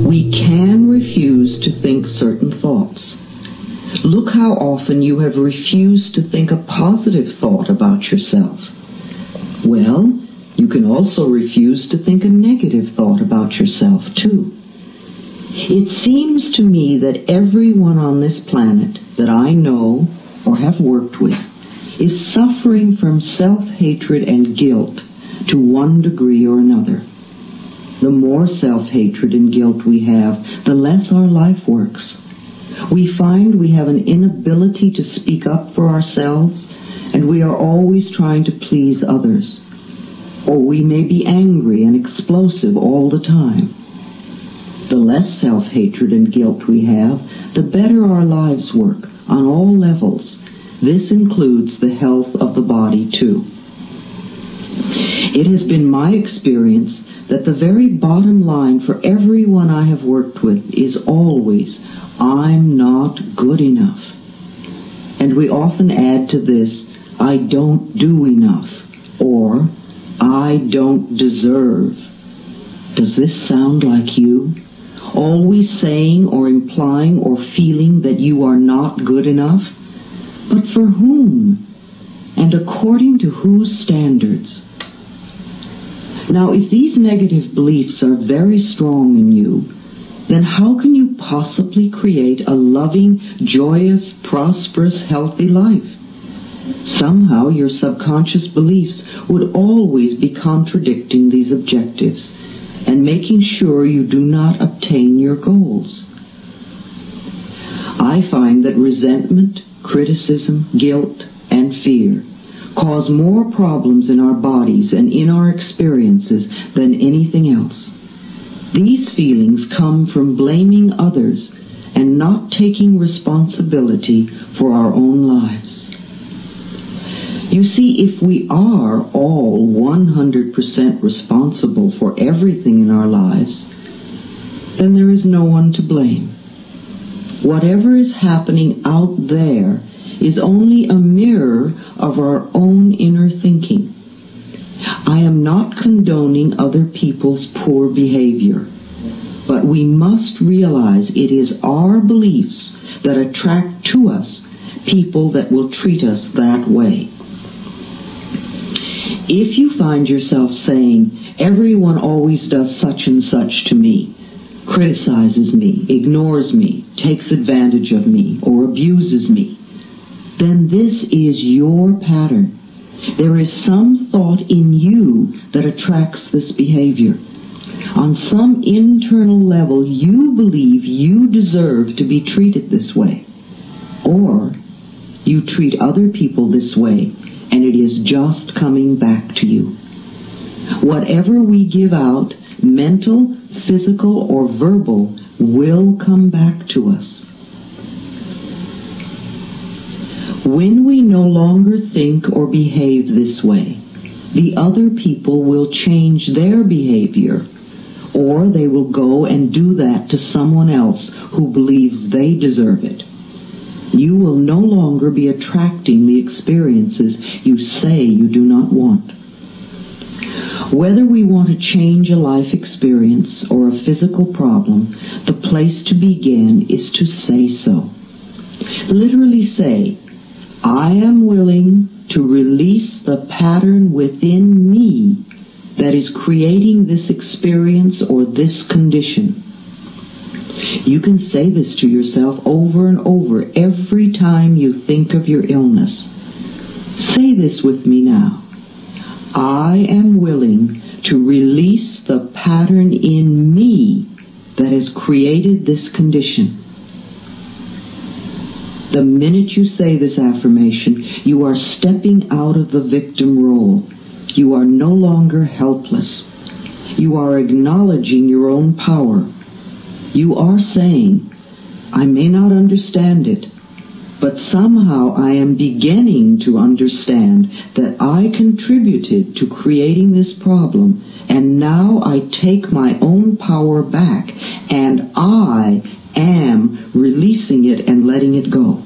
We can refuse to think certain thoughts. Look how often you have refused to think a positive thought about yourself. Well, you can also refuse to think a negative thought about yourself, too. It seems to me that everyone on this planet that I know or have worked with is suffering from self-hatred and guilt to one degree or another. The more self-hatred and guilt we have, the less our life works. We find we have an inability to speak up for ourselves, and we are always trying to please others. Or we may be angry and explosive all the time. The less self-hatred and guilt we have, the better our lives work on all levels. This includes the health of the body, too. It has been my experience that the very bottom line for everyone I have worked with is always, I'm not good enough. And we often add to this, I don't do enough, or I don't deserve. Does this sound like you? Always saying or implying or feeling that you are not good enough? But for whom? And according to whose standards? Now, if these negative beliefs are very strong in you, then how can you possibly create a loving, joyous, prosperous, healthy life? Somehow your subconscious beliefs would always be contradicting these objectives and making sure you do not obtain your goals. I find that resentment, criticism, guilt, and fear cause more problems in our bodies and in our experiences than anything else. These feelings come from blaming others and not taking responsibility for our own lives. You see, if we are all 100% responsible for everything in our lives, then there is no one to blame. Whatever is happening out there is only a mirror of our own inner thinking. I am not condoning other people's poor behavior, but we must realize it is our beliefs that attract to us people that will treat us that way. If you find yourself saying, everyone always does such and such to me, criticizes me, ignores me, takes advantage of me, or abuses me, then this is your pattern. There is some thought in you that attracts this behavior. On some internal level, you believe you deserve to be treated this way. Or you treat other people this way, and it is just coming back to you. Whatever we give out, mental, physical, or verbal, will come back to us. When we no longer think or behave this way, the other people will change their behavior, or they will go and do that to someone else who believes they deserve it. You will no longer be attracting the experiences you say you do not want. Whether we want to change a life experience or a physical problem, the place to begin is to say so. Literally say, I am willing to release the pattern within me that is creating this experience or this condition. You can say this to yourself over and over every time you think of your illness. Say this with me now. I am willing to release the pattern in me that has created this condition. The minute you say this affirmation, you are stepping out of the victim role. You are no longer helpless. You are acknowledging your own power. You are saying, I may not understand it, but somehow I am beginning to understand that I contributed to creating this problem, and now I take my own power back, and I am releasing it and letting it go.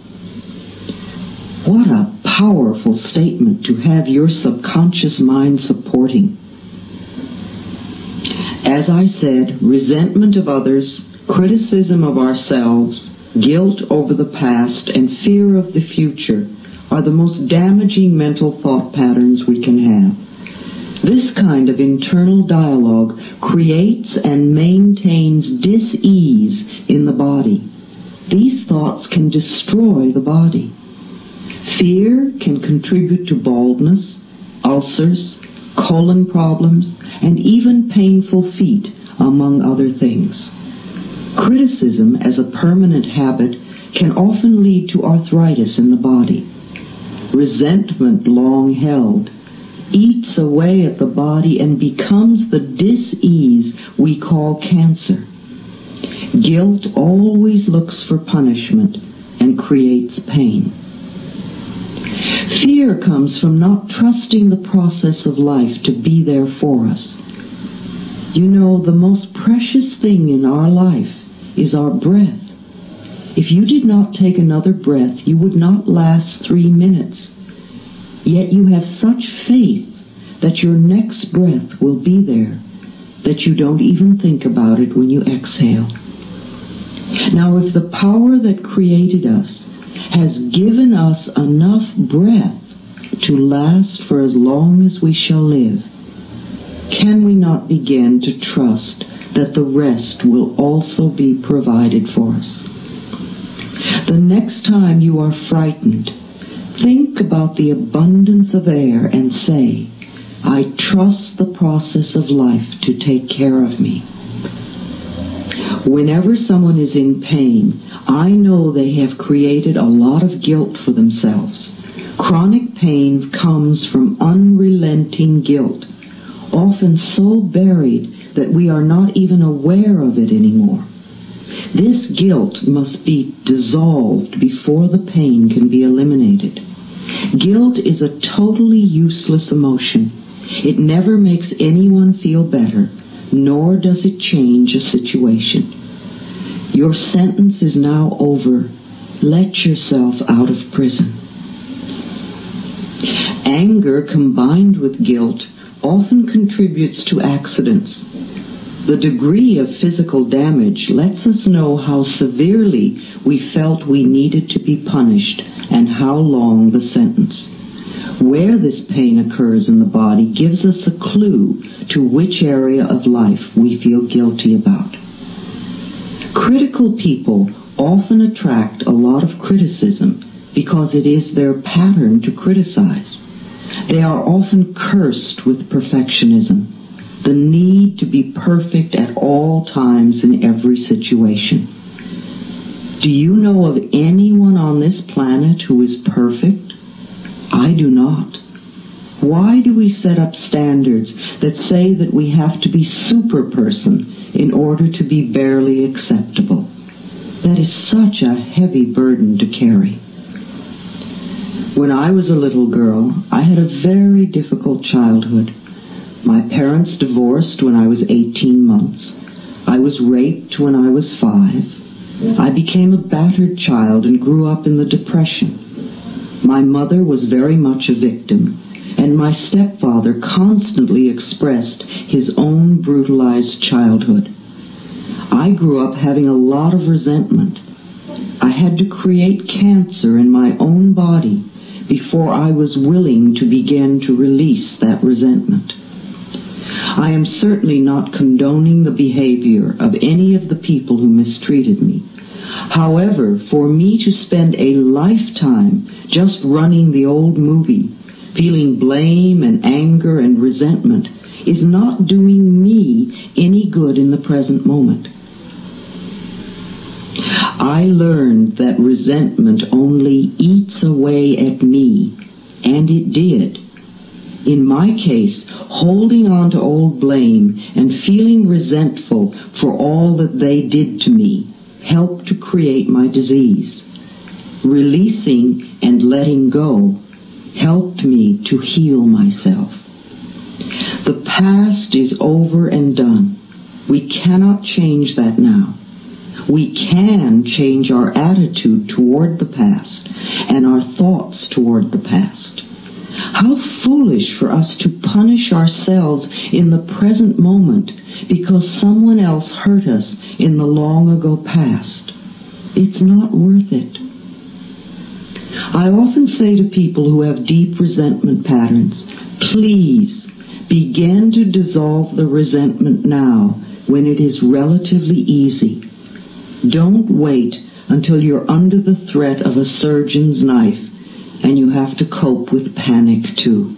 What a powerful statement to have your subconscious mind supporting. As I said, resentment of others, criticism of ourselves, guilt over the past, and fear of the future are the most damaging mental thought patterns we can have. This kind of internal dialogue creates and maintains dis-ease in the body. These thoughts can destroy the body. Fear can contribute to baldness, ulcers, colon problems, and even painful feet, among other things. Criticism as a permanent habit can often lead to arthritis in the body. Resentment long held eats away at the body and becomes the dis-ease we call cancer. Guilt always looks for punishment and creates pain. Fear comes from not trusting the process of life to be there for us. You know, the most precious thing in our life is our breath. If you did not take another breath, you would not last 3 minutes. Yet you have such faith that your next breath will be there, that you don't even think about it when you exhale. Now, if the power that created us has given us enough breath to last for as long as we shall live, can we not begin to trust that the rest will also be provided for us? The next time you are frightened, think about the abundance of air and say, I trust the process of life to take care of me. Whenever someone is in pain, I know they have created a lot of guilt for themselves. Chronic pain comes from unrelenting guilt, often so buried that we are not even aware of it anymore. This guilt must be dissolved before the pain can be eliminated. Guilt is a totally useless emotion. It never makes anyone feel better, nor does it change a situation. Your sentence is now over. Let yourself out of prison. Anger combined with guilt often contributes to accidents. The degree of physical damage lets us know how severely we felt we needed to be punished and how long the sentence. Where this pain occurs in the body gives us a clue to which area of life we feel guilty about. Critical people often attract a lot of criticism because it is their pattern to criticize. They are often cursed with perfectionism, the need to be perfect at all times in every situation. Do you know of anyone on this planet who is perfect? I do not. Why do we set up standards that say that we have to be super person in order to be barely acceptable? That is such a heavy burden to carry. When I was a little girl, I had a very difficult childhood. My parents divorced when I was 18 months. I was raped when I was 5. I became a battered child and grew up in the Depression. My mother was very much a victim, and my stepfather constantly expressed his own brutalized childhood. I grew up having a lot of resentment. I had to create cancer in my own body before I was willing to begin to release that resentment. I am certainly not condoning the behavior of any of the people who mistreated me. However, for me to spend a lifetime just running the old movie, feeling blame and anger and resentment, is not doing me any good in the present moment. I learned that resentment only eats away at me, and it did. In my case, holding on to old blame and feeling resentful for all that they did to me helped to create my disease. Releasing and letting go helped me to heal myself. The past is over and done. We cannot change that now. We can change our attitude toward the past and our thoughts toward the past. How foolish for us to punish ourselves in the present moment because someone else hurt us in the long ago past. It's not worth it. I often say to people who have deep resentment patterns, please begin to dissolve the resentment now when it is relatively easy. Don't wait until you're under the threat of a surgeon's knife and you have to cope with panic too.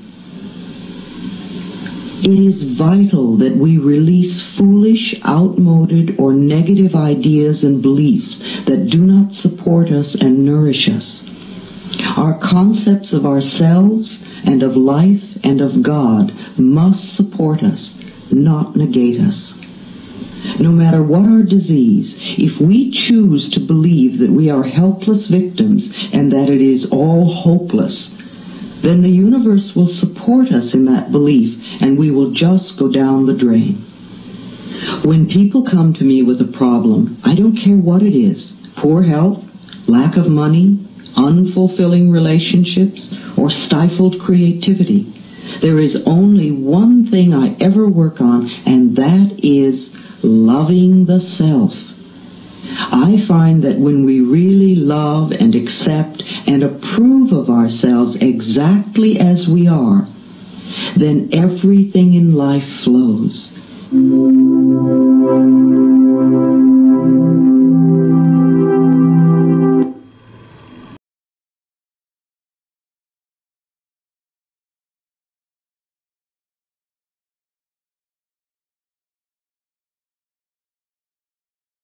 It is vital that we release foolish, outmoded, or negative ideas and beliefs that do not support us and nourish us. Our concepts of ourselves and of life and of God must support us, not negate us. No matter what our disease, if we choose to believe that we are helpless victims and that it is all hopeless, then the universe will support us in that belief and we will just go down the drain. When people come to me with a problem, I don't care what it is, poor health, lack of money, unfulfilling relationships, or stifled creativity. There is only one thing I ever work on, and that is loving the self. I find that when we really love and accept and approve of ourselves exactly as we are, then everything in life flows.